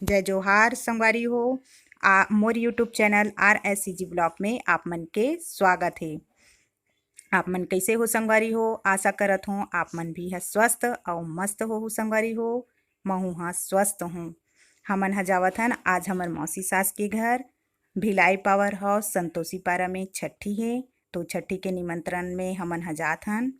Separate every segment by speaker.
Speaker 1: जय जोहार संगवारी हो। मोर यूट्यूब चैनल RSCG ब्लॉग में आप मन के स्वागत है। आप मन कैसे हो संगवारी हो? आशा करत हूँ आप मन भी है स्वस्थ और मस्त हो संगवारी हो। महू हाँ स्वस्थ हूँ। हमन ह जावत हन आज हमर मौसी सास के घर भिलाई पावर हाउस संतोषी पारा में छठी है। तो छठी के निमंत्रण में हमन ह जात हन।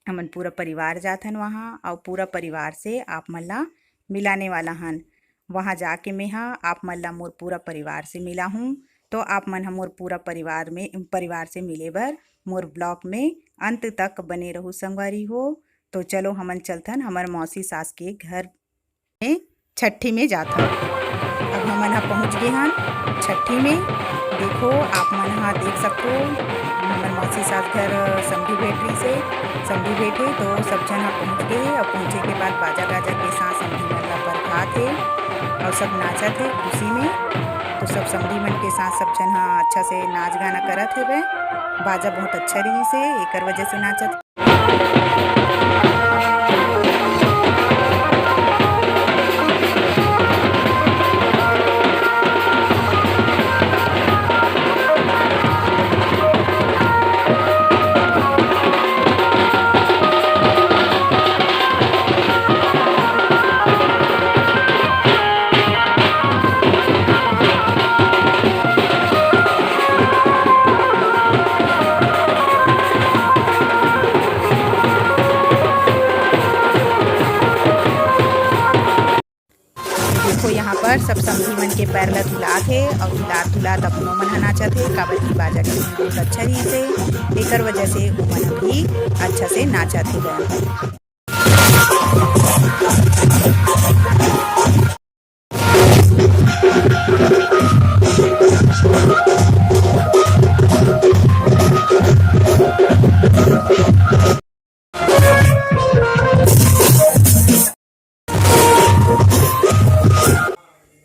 Speaker 1: हमन पूरा परिवार जात हन वहाँ और पूरा परिवार से आप मन ला मिलाने वाला हन। वहाँ जाके मैं आप मन ला मोर पूरा परिवार से मिला हूँ। तो आप मन मोर पूरा परिवार से मिले बर मोर ब्लॉग में अंत तक बने रहू संगवारी हो। तो चलो हमन चलथन हमर मौसी सास के घर में छठी में जाथन। अब हमन पहुँच गए हन छठी में। देखो आप मन देख सकते हो हमर मौसी सास घर समधी भेटे तो सब जन पहुँच गए। और पहुँचे के बाद बाजा गाजा के साथ समधी मन ला बरसात है और सब नाचत है खुशी में। तो सब समधी मन के साथ सब जन अच्छा से नाच गाना करत है। बाजा बहुत अच्छा रही से एकर वजह से नाचत। देखो यहाँ पर सब समधी मन के पैर ला धुलात है और धुलात अपनों मन नाचत है। काबर की बाजा के बहुत अच्छा रही से एकर वजह से वो मन भी अच्छा से नाचत है।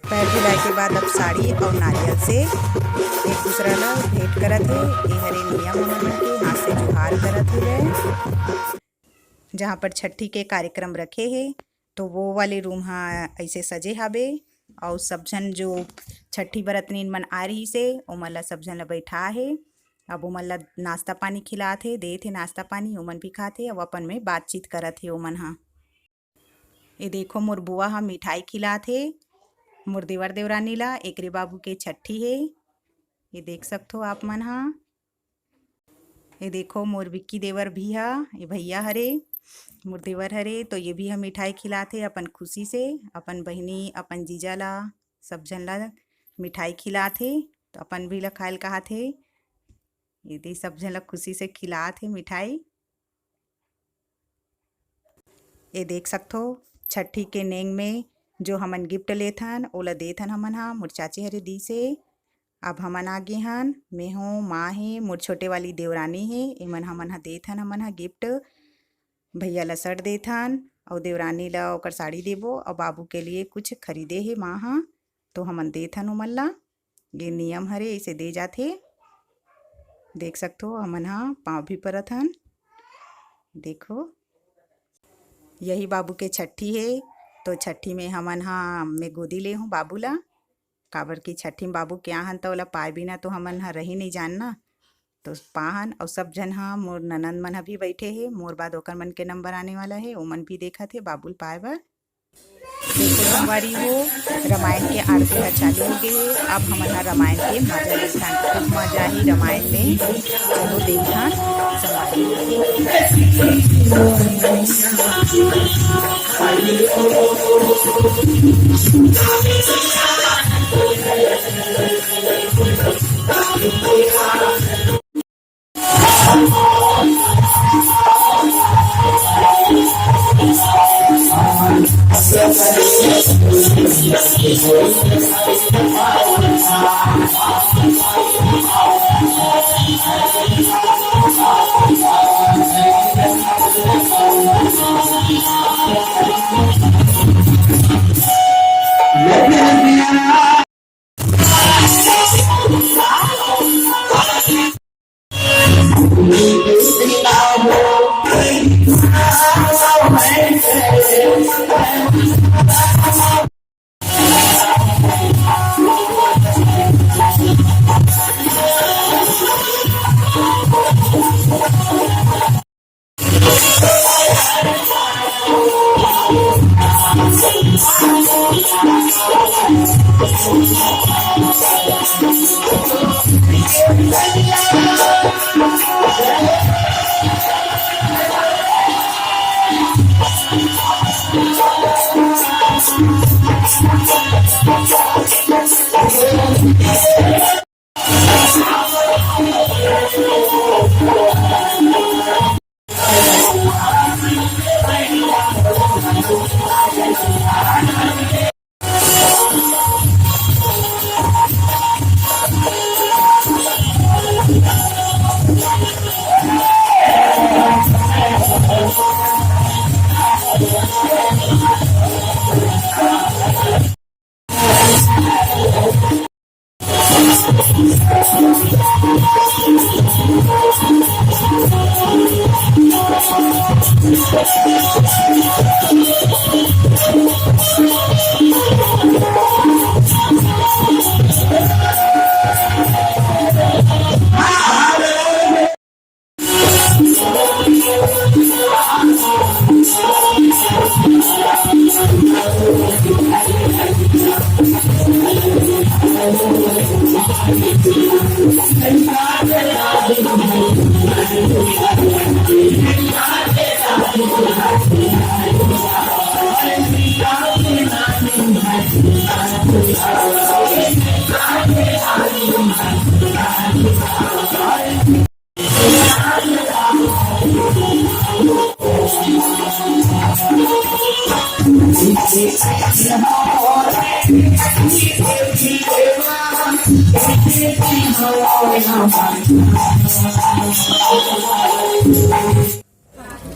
Speaker 1: पैर धुलाए के बाद अब साड़ी और नारियल से एक दूसरा ला भेंट करत है। ये हरे नियम मन के हाथ से जुहार करत है। जहाँ पर छठी के कार्यक्रम रखे है तो वो वाले रूम ऐसे सजे हाबे। और सब जन जो छठी बरतनीन मन आ रही से ओमन ला सब जन ला बैठा है। अब ओमन ला नाश्ता पानी खिलात है, देत है नाश्ता पानी, ओमन भी खाते अब अपन में बातचीत करत है ओमन ये देखो मोर बुआ मिठाई खिलात है मोर देवर देवरानी ला। एकरे बाबू के छठी है ये देख सकते हो आप मन ये देखो मोर विक्की देवर भी ये भैया हरे मोर देवर हरे। तो ये भी हम मिठाई खिलाते अपन खुशी से अपन बहिनी अपन जीजा ला सब जन ला मिठाई खिलाते। तो अपन भी ला खायल कहत है ये दे सब जन ला खुशी से खिलात है मिठाई। ये देख सकते हो छठी के नेंग में जो हमन गिफ्ट लेथन ओला देथन हमन मोर चाची हरे दी से। अब हमन आगे हन मैं हूँ माँ है मोर छोटे वाली देवरानी है एमन हमन देथन हमन गिफ्ट। भैया ला शर्ट देथन और देवरानी ला ओकर साड़ी देबो और बाबू के लिए कुछ खरीदे है माँ तो हमन देथन ओमन ला। ये नियम हरे इसे दे जाते। देख सकते हो हमन पाँव भी परत हन। देखो यही बाबू के छठी है तो छठी में हमन मैं गोदी ले हूँ बाबू ला। काबर की छठी में बाबू क्या हन तो ओला पाए बिना तो हमन रही नहीं जानना। तो पाहन और सब जन मोर ननंद मन भी बैठे है मोर बाद ओकर मन के नंबर आने वाला है ओमन भी देखा थे बाबुल पाए बर। देखो संगवारी हो रामायण के आरती चालू हो गए है। अब हमन रामायण के मजा लेथन खूब मजा ही रामायण में। चलो देखथन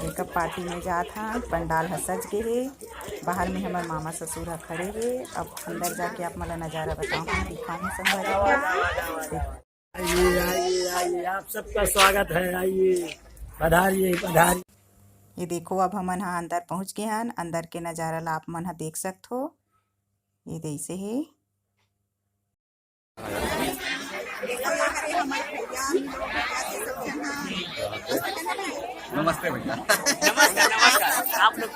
Speaker 1: देखा पार्टी में जात हा, पंडाल ह सज गे हे। बाहर में हमार मामा ससुर ह खड़े हे। अब अंदर जाके आप मला नज़ारा बताऊँ दिखाऊँ संगवारी।
Speaker 2: आइए आइए आइए, आप सबका स्वागत है। आइए, पधारिए पधारिए।
Speaker 1: ये देखो अब हमन हा अंदर पहुँच गए हन। अंदर के नज़ारा ला आप मन हा देख सकत हो। ये जैसे है
Speaker 3: नमस्ते भैया।
Speaker 2: नमस्कार नमस्कार। आप लोग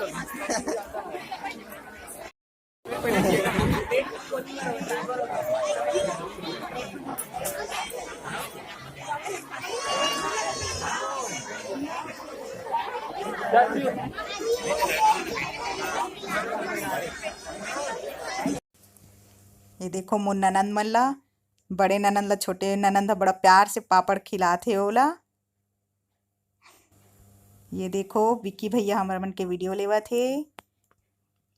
Speaker 1: ये देखो मोर ननंद मन ला, बड़े ननंद ला छोटे ननंद बड़ा प्यार से पापड़ खिलाथे ओला। ये देखो विक्की भैया हमर मन के वीडियो लेवत हे।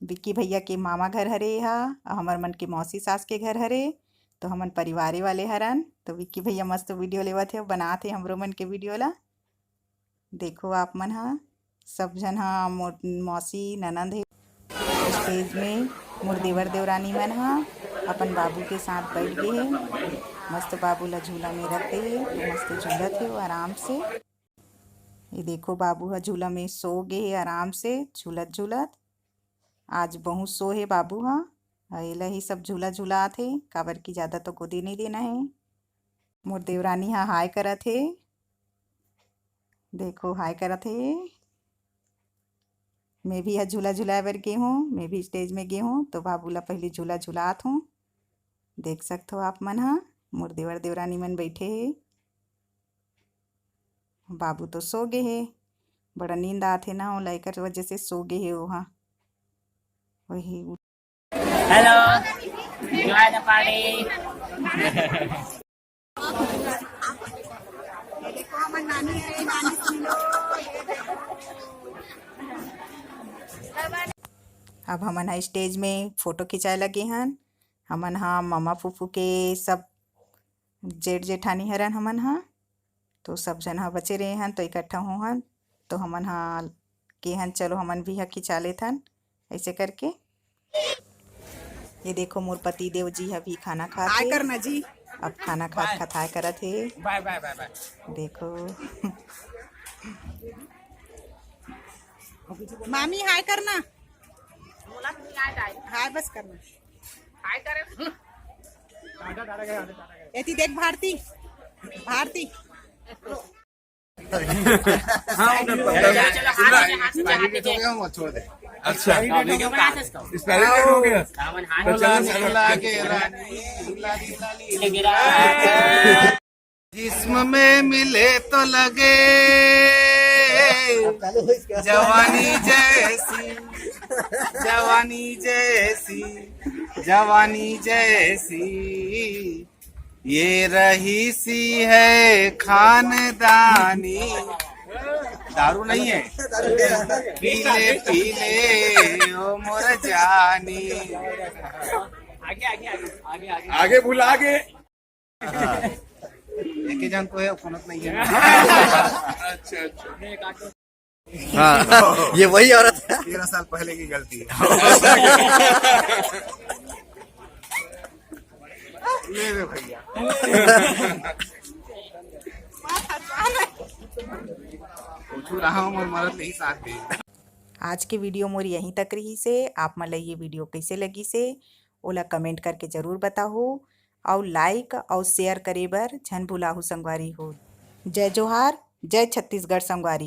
Speaker 1: विक्की भैया के मामा घर हरे हा, हमर मन के मौसी सास के घर हरे। तो हमन परिवारे वाले हरन। तो विक्की भैया मस्त वीडियो लेवत हे, बनाते हमरो मन के वीडियो ला। देखो आप मन हा सब जन हा मौसी ननंद हे। स्टेज में मोर देवर देवरानी मन हा अपन बाबू के साथ बैठ गए हे। मस्त बाबू ला झूला में रख दे हे, तो मस्त झूलत हे आराम से। ये देखो बाबू हा झूला में सो गे हे आराम से झूलत झूलत। आज बहुत सो है बाबू हा। एला ही सब झूला झूलात हे, काबर की ज्यादा तो गोदी नहीं देना है। मोर देवरानी हा हाय करत हे। देखो हाय करत हे। मैं भी आज झूला झुलाए बर गे हूँ। मैं भी स्टेज में गे हूँ, तो बाबू ला पहले झूला झुलात हूँ। देख सकते हो आप मन हा मोर देवर देवरानी मन बैठे हे। बाबू तो सो गे हे, बड़ा नींद आथे ना, ओला एकर वजह से सो गे हे ओहा। वही
Speaker 2: हेलो, एंजॉय द पार्टी।
Speaker 1: अब हमन हा स्टेज में फोटो खिंचाए लगे हन। हमन हा मामा फूफू के सब जेठ जेठानी हरन हमन हा। तो सब जन हा बचे रहे हन, तो इकट्ठा हो हन। तो हमन हा के हन चलो हमन भी हा खिंचा लेथन ऐसे करके। ये देखो मोर पति देव जी हा भी खाना खात हे। करना जी अब खाना खात खताए करत हे।
Speaker 2: Bye bye bye bye.
Speaker 1: देखो
Speaker 4: मामी हाय करना, हाय बस करना।
Speaker 2: हाय करे।
Speaker 4: ऐसी देख भारती, भारती
Speaker 2: चलो हाथ नीचे
Speaker 3: मत छोड़ दे। अच्छा एक्सपायरी डेट हो गया तो चलो
Speaker 5: जिस्म में मिले तो लगे जवानी जैसी जवानी जैसी जवानी जैसी ये रही सी है खानदानी। दारू नहीं है, पीले पीले ओ मोर जानी।
Speaker 3: आगे बुला आगे
Speaker 5: एक जन तो है, फोनत नहीं है।
Speaker 3: अच्छा अच्छा
Speaker 6: हाँ, ये वही औरत है।
Speaker 5: 13 साल पहले की गलती है। ले रे भैया। पूछू रहा हूँ और मरद नहीं साथ दे।
Speaker 1: आज के वीडियो मोर यहीं तक रही से। आप मन ला ये वीडियो कैसे लगी से ओला कमेंट करके जरूर बताओ और लाइक और शेयर करे बर झन भुलाहू संगवारी हो। जय जोहार, जय छत्तीसगढ़ संगवारी।